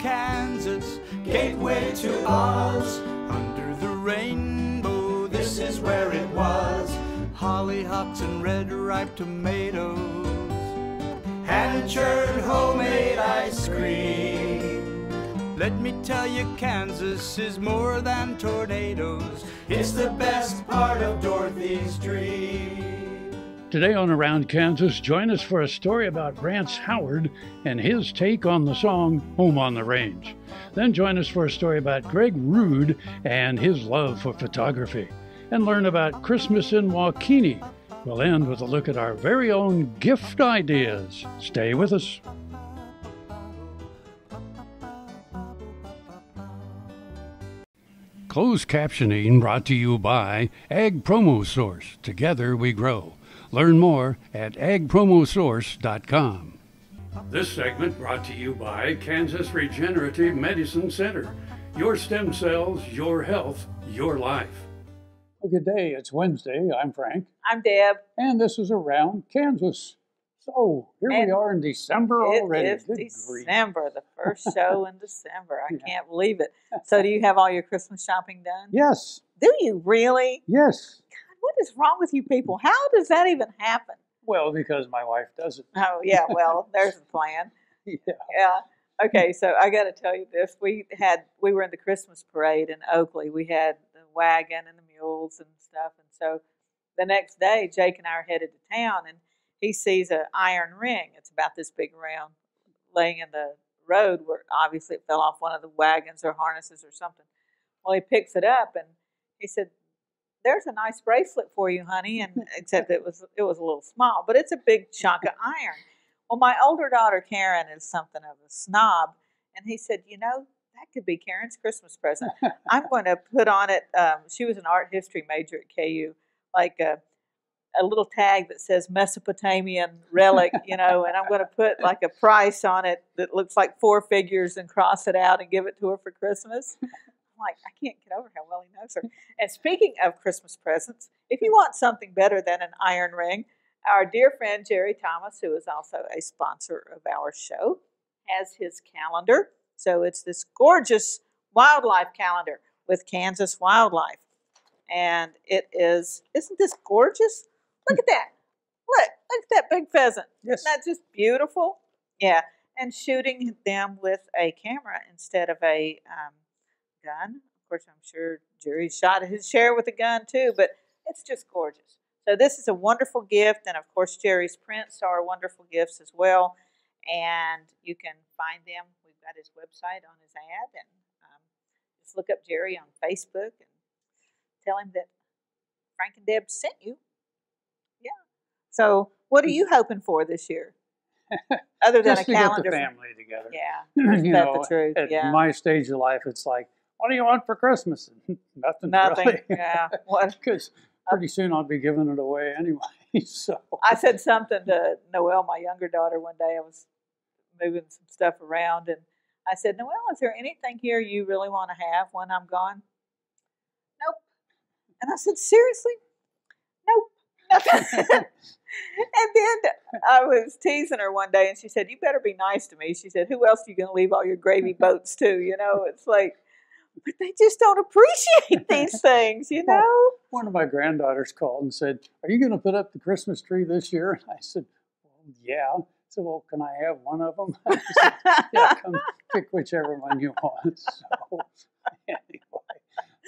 Kansas, gateway to Oz. Under the rainbow, this is where it was. Hollyhocks and red ripe tomatoes, hand-churned homemade ice cream. Let me tell you, Kansas is more than tornadoes. It's the best part of Dorothy's dream. Today on Around Kansas, join us for a story about Rance Howard and his take on the song Home on the Range. Then join us for a story about Greg Rud and his love for photography. And learn about Christmas in Wakeeney. We'll end with a look at our very own gift ideas. Stay with us. Closed captioning brought to you by Ag Promo Source. Together we grow. Learn more at agpromosource.com. This segment brought to you by Kansas Regenerative Medicine Center. Your stem cells, your health, your life. Well, good day. It's Wednesday. I'm Frank. I'm Deb. And this is Around Kansas. So here we are in December already. It is December, the first show in December. I can't believe it. So do you have all your Christmas shopping done? Yes. Do you really? Yes. What is wrong with you people? How does that even happen? Well, because my wife does it. Oh, yeah. Well, there's the plan. Yeah. Okay, so I got to tell you this. We were in the Christmas parade in Oakley. We had the wagon and the mules and stuff. And so the next day, Jake and I are headed to town, and he sees an iron ring. It's about this big round laying in the road where obviously it fell off one of the wagons or harnesses or something. Well, he picks it up, and he said, "There's a nice bracelet for you, honey," and except it was a little small, but it's a big chunk of iron. Well, my older daughter, Karen, is something of a snob, and he said, that could be Karen's Christmas present. I'm going to put on it, she was an art history major at KU, like a little tag that says Mesopotamian relic, and I'm going to put like a price on it that looks like 4 figures and cross it out and give it to her for Christmas. Like, I can't get over how well he knows her. And speaking of Christmas presents, if you want something better than an iron ring, our dear friend Jerry Thomas, who is also a sponsor of our show, has his calendar. So it's this gorgeous wildlife calendar with Kansas wildlife. And it is, isn't this gorgeous? Look at that. Look at that big pheasant. Yes. Isn't that just beautiful? Yeah. And shooting them with a camera instead of a gun. Of course, I'm sure Jerry shot his share with a gun too, but it's just gorgeous. So this is a wonderful gift, and of course Jerry's prints are wonderful gifts as well, and you can find them. We've got his website on his ad, and just look up Jerry on Facebook and tell him that Frank and Deb sent you. Yeah. So what are you hoping for this year? Other than a calendar. Just to get the family together. Yeah. Isn't that the truth? At my stage of life, it's like, what do you want for Christmas? Nothing. Really. Yeah. What? Because pretty soon I'll be giving it away anyway. So I said something to Noelle, my younger daughter, one day. I was moving some stuff around, and I said, "Noelle, is there anything here you really want to have when I'm gone?" "Nope." And I said, "Seriously?" "Nope, nothing." And then I was teasing her one day, and she said, "You better be nice to me." She said, "Who else are you going to leave all your gravy boats to?" It's like, but they just don't appreciate these things, Well, one of my granddaughters called and said, "Are you going to put up the Christmas tree this year?" And I said, "Well, yeah." I said, "Well, can I have one of them?" I said, "Yeah, come pick whichever one you want." So anyway,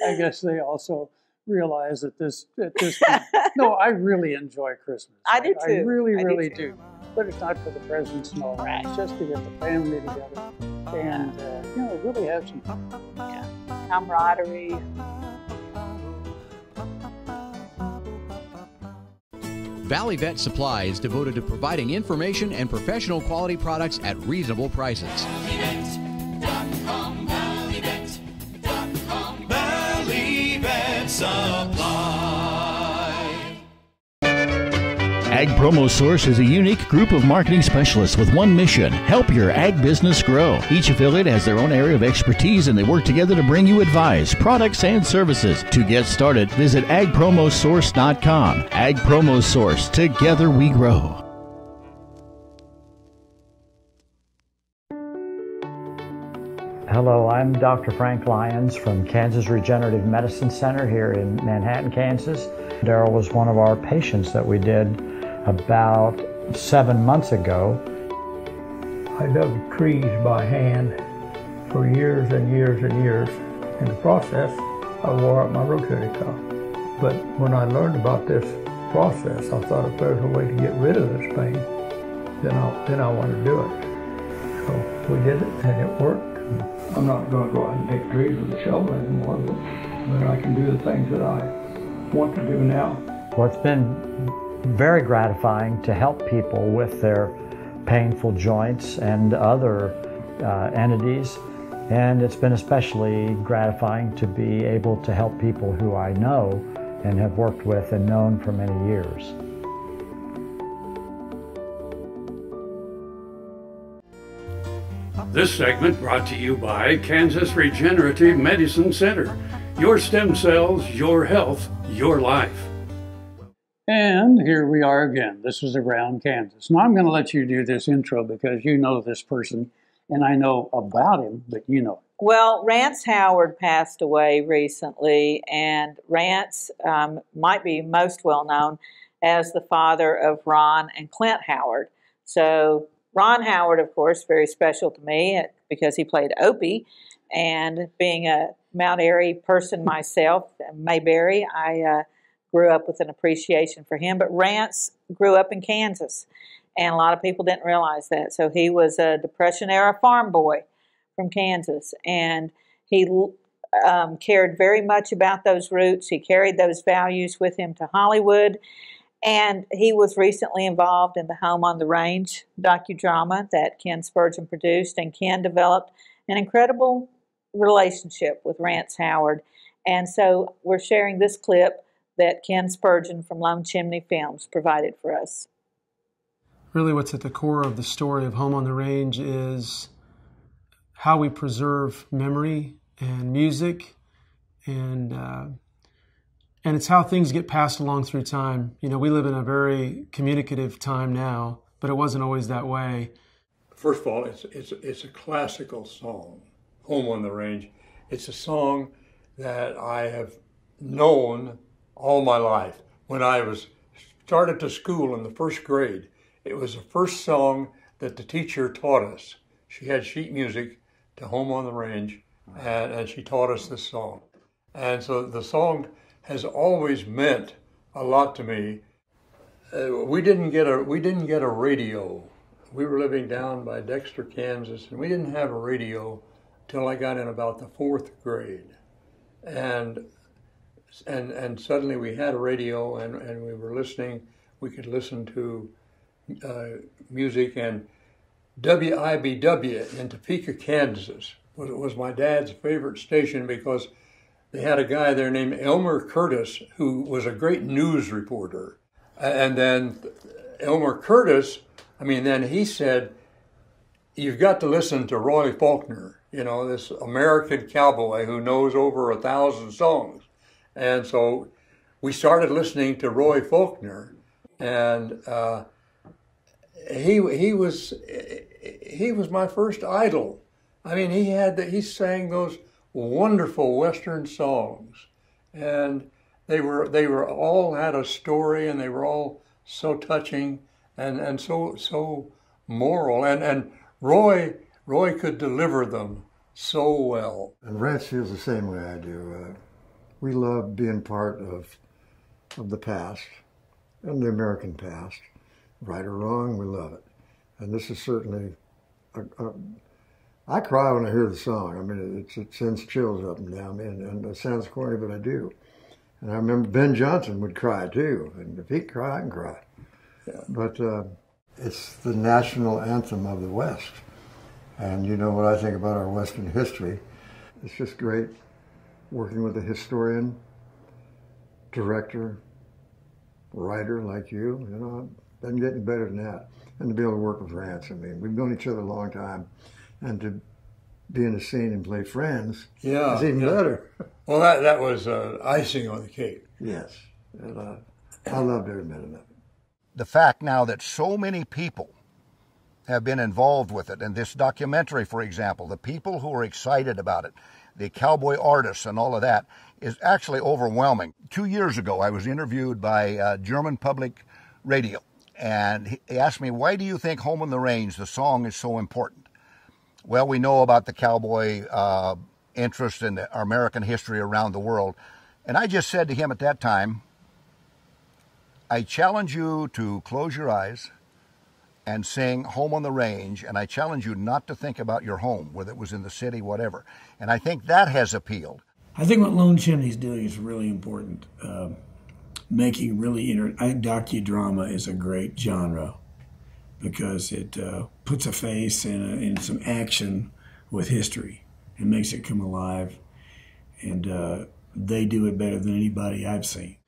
I guess they also realize that this no, I really enjoy Christmas. I do too. I really do. But it's not for the presents and all that. It's just to get the family together and really have some camaraderie. Valley Vet Supply is devoted to providing information and professional quality products at reasonable prices. ValleyVet.com, ValleyVet.com, Valley Vet Supply. Ag Promo Source is a unique group of marketing specialists with one mission: help your ag business grow. Each affiliate has their own area of expertise, and they work together to bring you advice, products, and services. To get started, visit agpromosource.com. Ag Promo Source. Together we grow. Hello, I'm Dr. Frank Lyons from Kansas Regenerative Medicine Center here in Manhattan, Kansas. Daryl was one of our patients that we did about 7 months ago. I dug trees by hand for years and years and years. In the process, I wore out my rotator cuff. But when I learned about this process, I thought if there's a way to get rid of this pain, then I want to do it. So we did it, and it worked. I'm not going to go out and take trees with a shovel anymore, but I can do the things that I want to do now. Well, it's been very gratifying to help people with their painful joints and other entities, and it's been especially gratifying to be able to help people who I know and have worked with and known for many years. This segment brought to you by Kansas Regenerative Medicine Center. Your stem cells, your health, your life. And here we are again. This is Around Kansas. Now I'm going to let you do this intro because you know this person and I know about him, but you know. Well, Rance Howard passed away recently, and Rance might be most well known as the father of Ron and Clint Howard. So Ron Howard, of course, very special to me because he played Opie, and being a Mount Airy person myself, Mayberry, I grew up with an appreciation for him. But Rance grew up in Kansas, and a lot of people didn't realize that. So he was a Depression-era farm boy from Kansas, and he cared very much about those roots. He carried those values with him to Hollywood, and he was recently involved in the Home on the Range docudrama that Ken Spurgeon produced, and Ken developed an incredible relationship with Rance Howard. And so we're sharing this clip that Ken Spurgeon from Lone Chimney Films provided for us. Really what's at the core of the story of Home on the Range is how we preserve memory and music, and it's how things get passed along through time. You know, we live in a very communicative time now, but it wasn't always that way. First of all, it's a classical song, Home on the Range. It's a song that I have known all my life. When I started to school in the first grade, it was the first song that the teacher taught us. She had sheet music to Home on the Range, and she taught us this song. And so the song has always meant a lot to me. We didn't get a radio. We were living down by Dexter, Kansas, and we didn't have a radio till I got in about the 4th grade. And suddenly we had a radio, and we were listening. We could listen to music, and WIBW in Topeka, Kansas was my dad's favorite station because they had a guy there named Elmer Curtis who was a great news reporter. And then Elmer Curtis, then he said, you've got to listen to Roy Faulkner, you know, this American cowboy who knows over 1,000 songs. And so we started listening to Roy Faulkner, and he was my first idol. He sang those wonderful Western songs, and they were all had a story, and they were all so touching and so moral, and Roy could deliver them so well. And Rance feels the same way I do. We love being part of the past and the American past. Right or wrong, we love it. And this is certainly, I cry when I hear the song. It sends chills up and down me, and it sounds corny, but I do. And I remember Ben Johnson would cry too, and if he'd cry, I can cry. Yeah. But it's the national anthem of the West. And you know what I think about our Western history. It's just great working with a historian, director, writer like you. You know, doesn't get any better than that. And to be able to work with Rance, we've known each other a long time, and to be in the scene and play friends is even better. Well, that was icing on the cake. Yes, and I loved every minute of it. The fact now that so many people have been involved with it. And this documentary, for example, the people who are excited about it, the cowboy artists and all of that, is actually overwhelming. 2 years ago, I was interviewed by German Public Radio, and he asked me, why do you think Home on the Range, the song, is so important? Well, we know about the cowboy interest in our American history around the world. And I just said to him at that time, I challenge you to close your eyes and sing Home on the Range, and I challenge you not to think about your home, whether it was in the city, whatever. And I think that has appealed. I think what Lone Chimney's doing is really important. Making really docudrama is a great genre because it puts a face and some action with history and makes it come alive. And they do it better than anybody I've seen.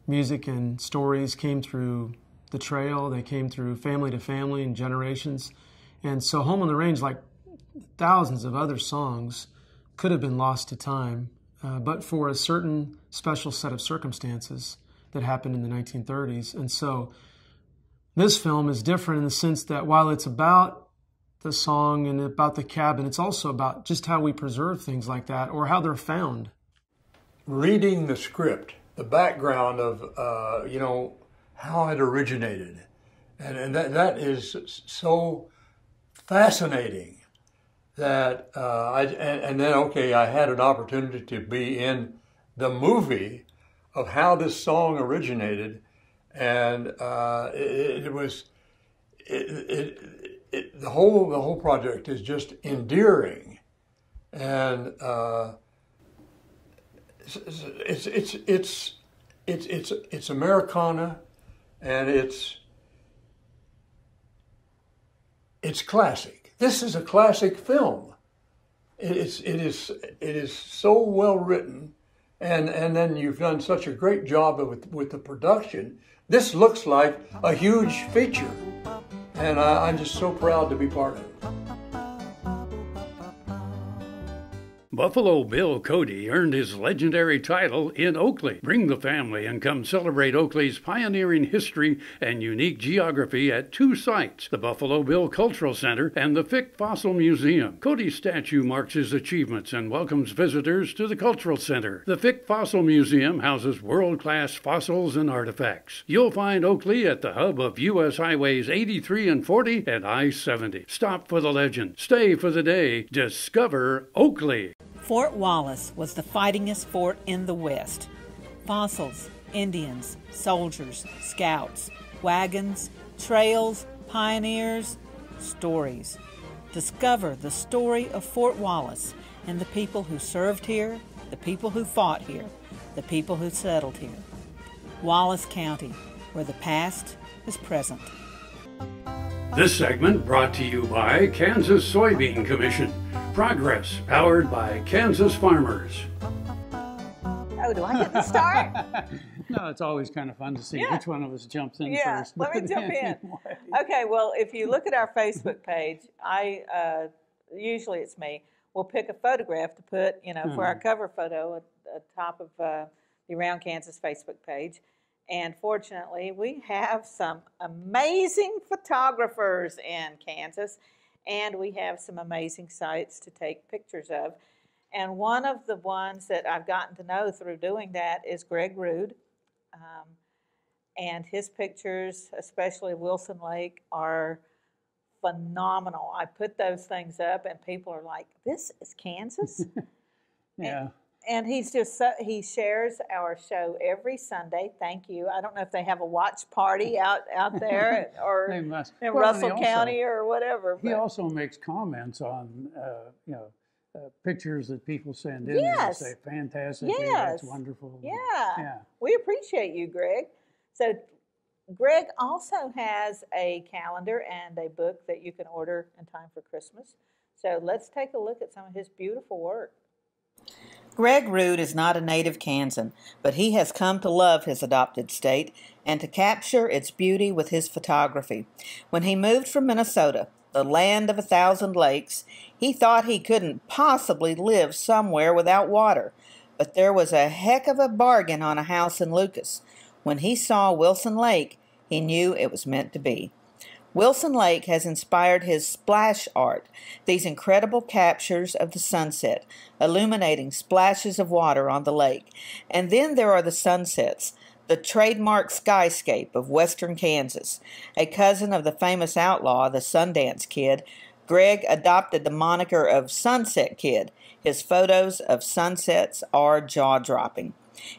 Music and stories came through the trail. They came through family to family and generations. And so Home on the Range, like thousands of other songs, could have been lost to time, but for a certain special set of circumstances that happened in the 1930s. And so this film is different in the sense that while it's about the song and about the cabin, it's also about just how we preserve things like that or how they're found. Reading the script, the background of, you know, how it originated. And that is so fascinating that, and then, okay, I had an opportunity to be in the movie of how this song originated. And the whole project is just endearing. And it's Americana, and it's classic. This is a classic film. It is so well written, and then you've done such a great job with the production. This looks like a huge feature, and I'm just so proud to be part of it. Buffalo Bill Cody earned his legendary title in Oakley. Bring the family and come celebrate Oakley's pioneering history and unique geography at two sites, the Buffalo Bill Cultural Center and the Fick Fossil Museum. Cody's statue marks his achievements and welcomes visitors to the Cultural Center. The Fick Fossil Museum houses world-class fossils and artifacts. You'll find Oakley at the hub of U.S. Highways 83 and 40 and I-70. Stop for the legend. Stay for the day. Discover Oakley. Fort Wallace was the fightingest fort in the West. Fossils, Indians, soldiers, scouts, wagons, trails, pioneers, stories. Discover the story of Fort Wallace and the people who served here, the people who fought here, the people who settled here. Wallace County, where the past is present. This segment brought to you by Kansas Soybean Commission. Progress powered by Kansas farmers. Oh, do I get to start? No, it's always kind of fun to see which one of us jumps in first. Let me jump in. Okay, well, if you look at our Facebook page, usually it's me, we'll pick a photograph to put, for our cover photo at the top of the Around Kansas Facebook page. And fortunately, we have some amazing photographers in Kansas, and we have some amazing sites to take pictures of. And one of the ones that I've gotten to know through doing that is Greg Rud. And his pictures, especially Wilson Lake, are phenomenal. I put those things up, and people are like, this is Kansas? Yeah. And he shares our show every Sunday. Thank you. I don't know if they have a watch party out there or in Russell County or whatever. He also makes comments on pictures that people send in. Yes. They say, fantastic. Yes. That's wonderful. Yeah. We appreciate you, Greg. So Greg also has a calendar and a book that you can order in time for Christmas. So let's take a look at some of his beautiful work. Greg Rud is not a native Kansan, but he has come to love his adopted state and to capture its beauty with his photography. When he moved from Minnesota, the land of 1,000 lakes, he thought he couldn't possibly live somewhere without water, but there was a heck of a bargain on a house in Lucas. When he saw Wilson Lake, he knew it was meant to be. Wilson Lake has inspired his splash art, these incredible captures of the sunset, illuminating splashes of water on the lake. And then there are the sunsets, the trademark skyscape of western Kansas. A cousin of the famous outlaw, the Sundance Kid, Greg adopted the moniker of Sunset Kid. His photos of sunsets are jaw-dropping.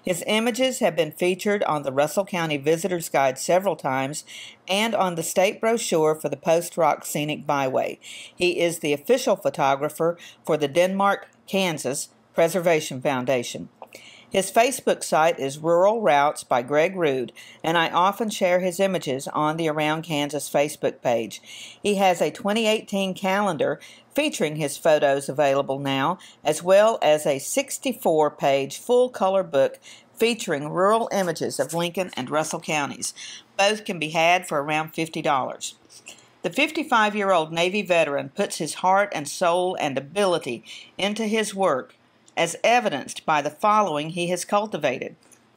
His images have been featured on the Russell County Visitor's Guide several times and on the state brochure for the Post Rock Scenic Byway. He is the official photographer for the Denmark, Kansas Preservation Foundation. His Facebook site is Rural Routes by Greg Rud, and I often share his images on the Around Kansas Facebook page. He has a 2018 calendar featuring his photos available now, as well as a 64-page full-color book featuring rural images of Lincoln and Russell counties. Both can be had for around $50. The 55-year-old Navy veteran puts his heart and soul and ability into his work, as evidenced by the following he has cultivated.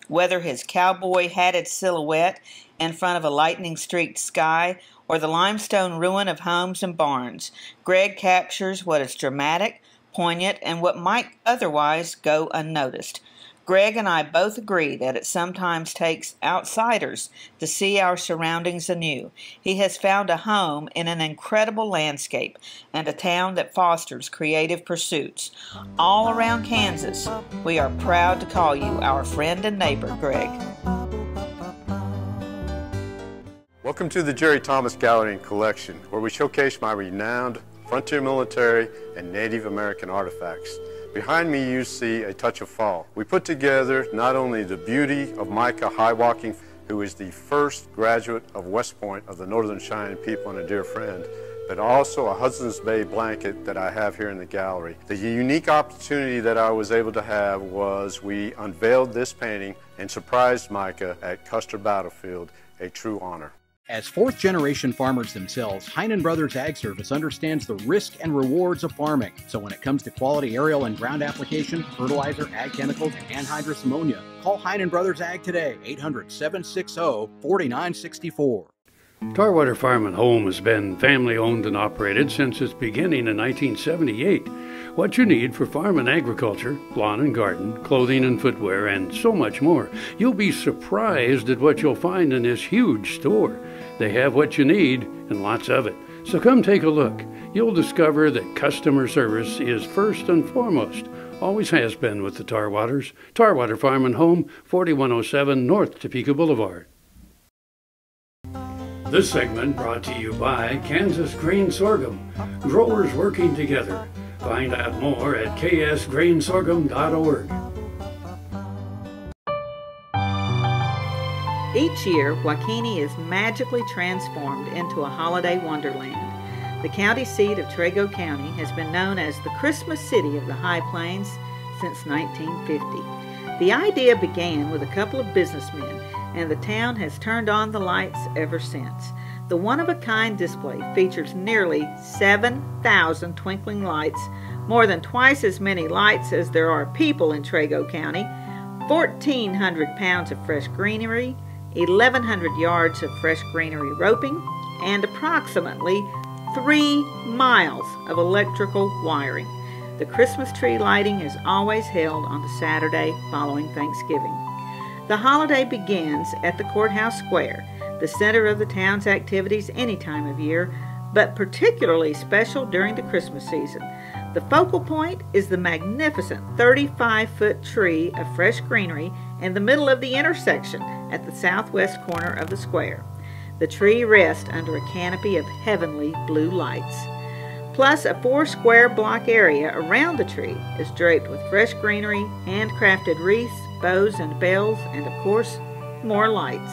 Whether his cowboy-hatted silhouette in front of a lightning-streaked sky or the limestone ruin of homes and barns, Greg captures what is dramatic, poignant, and what might otherwise go unnoticed. Greg and I both agree that it sometimes takes outsiders to see our surroundings anew. He has found a home in an incredible landscape and a town that fosters creative pursuits. All around Kansas, we are proud to call you our friend and neighbor, Greg. Welcome to the Jerry Thomas Gallery and Collection, where we showcase my renowned frontier military and Native American artifacts. Behind me you see a touch of fall. We put together not only the beauty of Micah Highwalking, who is the first graduate of West Point of the Northern Cheyenne people and a dear friend, but also a Hudson's Bay blanket that I have here in the gallery. The unique opportunity that I was able to have was we unveiled this painting and surprised Micah at Custer Battlefield, a true honor. As fourth-generation farmers themselves, Heinen Brothers Ag Service understands the risk and rewards of farming. So when it comes to quality aerial and ground application, fertilizer, ag chemicals, and anhydrous ammonia, call Heinen Brothers Ag today, 800-760-4964. Tarwater Farm and Home has been family-owned and operated since its beginning in 1978. What you need for farm and agriculture, lawn and garden, clothing and footwear, and so much more. You'll be surprised at what you'll find in this huge store. They have what you need and lots of it. So come take a look. You'll discover that customer service is first and foremost. Always has been with the Tarwaters. Tarwater Farm and Home, 4107 North Topeka Boulevard. This segment brought to you by Kansas Grain Sorghum. Growers working together. Find out more at ksgrainsorghum.org. Each year, Wakeeney is magically transformed into a holiday wonderland. The county seat of Trego County has been known as the Christmas City of the High Plains since 1950. The idea began with a couple of businessmen, and the town has turned on the lights ever since. The one-of-a-kind display features nearly 7,000 twinkling lights, more than twice as many lights as there are people in Trego County, 1,400 pounds of fresh greenery, 1,100 yards of fresh greenery roping, and approximately 3 miles of electrical wiring. The Christmas tree lighting is always held on the Saturday following Thanksgiving. The holiday begins at the Courthouse Square, the center of the town's activities any time of year, but particularly special during the Christmas season. The focal point is the magnificent 35-foot tree of fresh greenery in the middle of the intersection at the southwest corner of the square. The tree rests under a canopy of heavenly blue lights. Plus, a 4-square block area around the tree is draped with fresh greenery, handcrafted wreaths, bows and bells, and of course, more lights.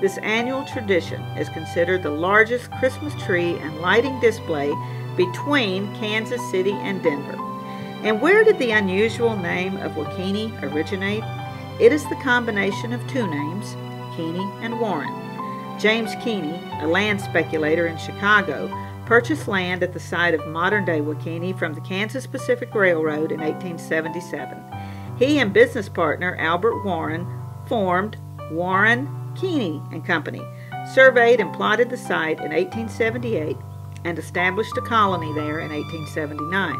This annual tradition is considered the largest Christmas tree and lighting display between Kansas City and Denver. And where did the unusual name of Wakeeney originate? It is the combination of two names, Keeney and Warren. James Keeney, a land speculator in Chicago, purchased land at the site of modern-day Wakeeney from the Kansas Pacific Railroad in 1877. He and business partner Albert Warren formed Warren, Keeney and Company, surveyed and plotted the site in 1878, and established a colony there in 1879.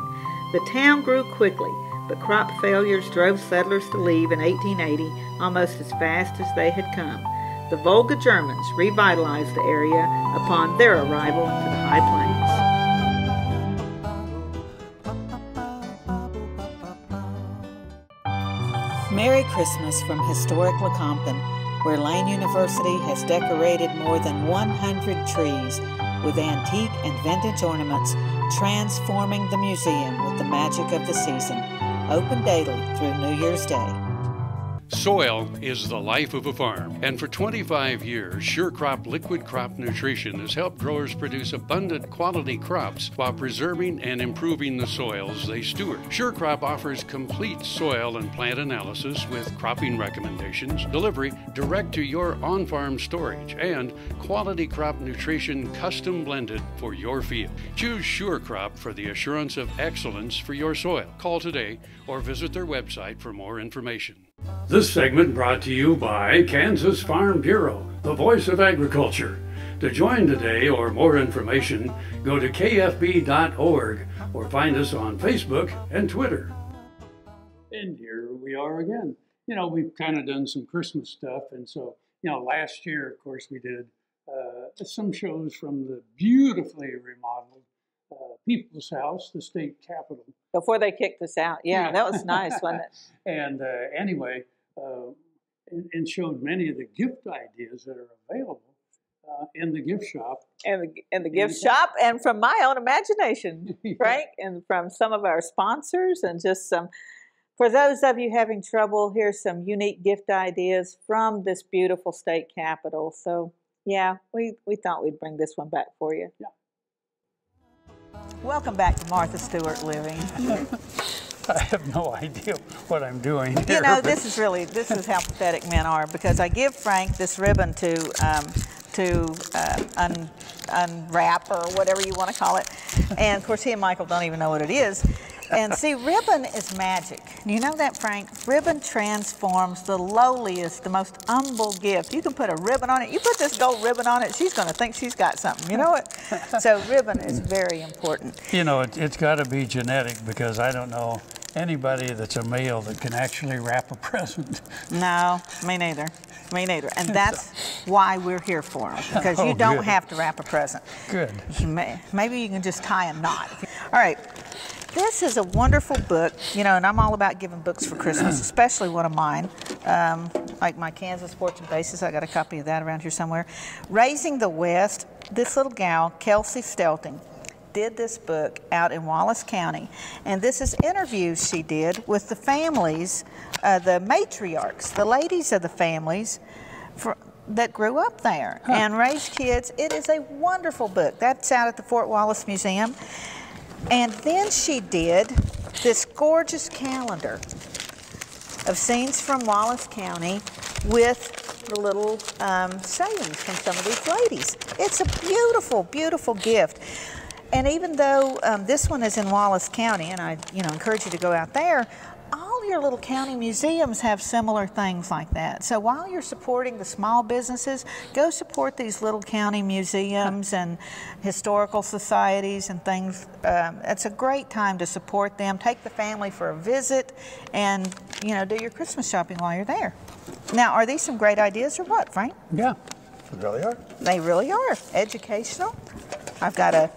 The town grew quickly, but crop failures drove settlers to leave in 1880 almost as fast as they had come. The Volga Germans revitalized the area upon their arrival to the High Plains. Merry Christmas from historic Lecompton, where Lane University has decorated more than 100 trees with antique and vintage ornaments, transforming the museum with the magic of the season. Open daily through New Year's Day. Soil is the life of a farm, and for 25 years, SureCrop Liquid Crop Nutrition has helped growers produce abundant quality crops while preserving and improving the soils they steward. SureCrop offers complete soil and plant analysis with cropping recommendations, delivery direct to your on-farm storage, and quality crop nutrition custom blended for your field. Choose SureCrop for the assurance of excellence for your soil. Call today or visit their website for more information. This segment brought to you by Kansas Farm Bureau, the voice of agriculture. To join today or more information, go to kfb.org or find us on Facebook and Twitter. And here we are again. You know, we've kind of done some Christmas stuff, and so, you know, last year, of course, we did some shows from the beautifully remodeled People's House, the state capitol. Before they kicked us out. Yeah, that was nice, wasn't it? And anyway, and showed many of the gift ideas that are available in the gift shop. And the gift shop, and from my own imagination, Frank, and from some of our sponsors, and just some, for those of you having trouble, here's some unique gift ideas from this beautiful state capitol. So, yeah, we thought we'd bring this one back for you. Yeah. Welcome back to Martha Stewart Living. I have no idea what I'm doing here. You know, this is how pathetic men are, because I give Frank this ribbon to unwrap, or whatever you want to call it. And of course, he and Michael don't even know what it is. And see, ribbon is magic. You know that, Frank? Ribbon transforms the lowliest, the most humble gift. You can put a ribbon on it. You put this gold ribbon on it, she's going to think she's got something. You know it? So ribbon is very important. You know, it's got to be genetic, because I don't know anybody that's a male that can actually wrap a present. No, me neither. Me neither. And that's why we're here for them, because you don't have to wrap a present. Good. Maybe you can just tie a knot. All right. This is a wonderful book, you know, and I'm all about giving books for Christmas, especially one of mine, like my Kansas Fortune Basis. I got a copy of that around here somewhere. Raising the West. This little gal, Kelsey Stelting, did this book out in Wallace County, and this is interviews she did with the families, the matriarchs, the ladies of the families that grew up there and raised kids. It is a wonderful book. That's out at the Fort Wallace Museum. And then she did this gorgeous calendar of scenes from Wallace County with the little sayings from some of these ladies. It's a beautiful, beautiful gift. And even though this one is in Wallace County, and I encourage you to go out there, all your little county museums have similar things like that. So while you're supporting the small businesses, go support these little county museums and historical societies and things. It's a great time to support them. Take the family for a visit, and do your Christmas shopping while you're there. Now, are these some great ideas or what, Frank? Yeah, they really are. They really are. Educational. I've got a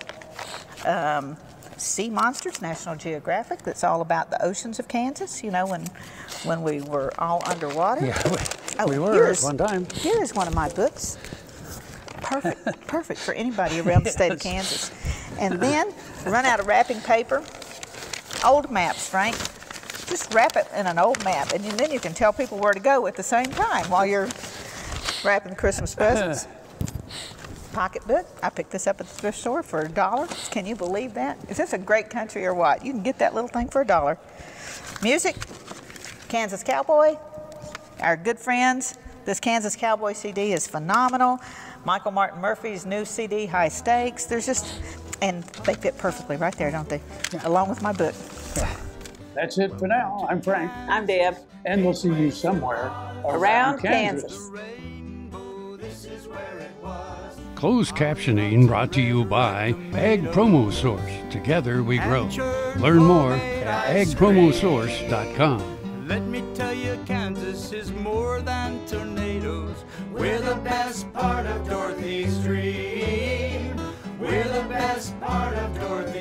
Sea Monsters, National Geographic, that's all about the oceans of Kansas, when we were all underwater. Yeah, we were at one time. Here is one of my books. Perfect for anybody around the state of Kansas. And then, run out of wrapping paper, old maps, Frank. Just wrap it in an old map, and then you can tell people where to go at the same time while you're wrapping Christmas presents. Pocketbook. I picked this up at the thrift store for $1. Can you believe that? Is this a great country or what? You can get that little thing for $1. Music, Kansas Cowboy, our good friends. This Kansas Cowboy CD is phenomenal. Michael Martin Murphy's new CD, High Stakes. And they fit perfectly right there, don't they? Yeah. Along with my book. Yeah. That's it for now. I'm Frank. I'm Deb. And we'll see you somewhere around Kansas. This is where it was. Closed captioning brought to you by Ag Promo Source. Together we grow. Learn more at agpromosource.com. Let me tell you, Kansas is more than tornadoes. We're the best part of Dorothy's dream. We're the best part of Dorothy's